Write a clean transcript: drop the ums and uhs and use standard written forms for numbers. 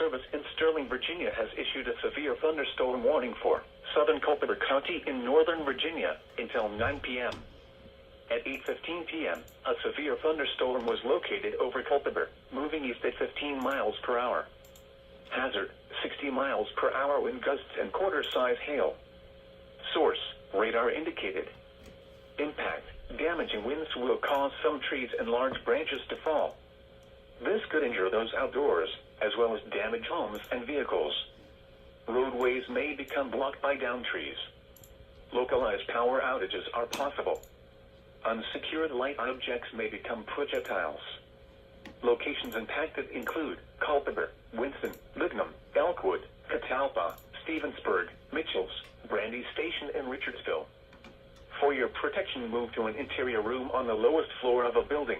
Service in Sterling, Virginia has issued a severe thunderstorm warning for southern Culpeper County in northern Virginia until 9 p.m. At 8:15 p.m., a severe thunderstorm was located over Culpeper, moving east at 15 miles per hour. Hazard, 60 miles per hour wind gusts and quarter-size hail. Source, radar indicated. Impact, damaging winds will cause some trees and large branches to fall. This could injure those outdoors, as well as damage homes and vehicles. Roadways may become blocked by downed trees. Localized power outages are possible. Unsecured light objects may become projectiles. Locations impacted include Culpeper, Winston, Lignum, Elkwood, Catalpa, Stevensburg, Mitchells, Brandy Station, and Richardsville. For your protection, move to an interior room on the lowest floor of a building.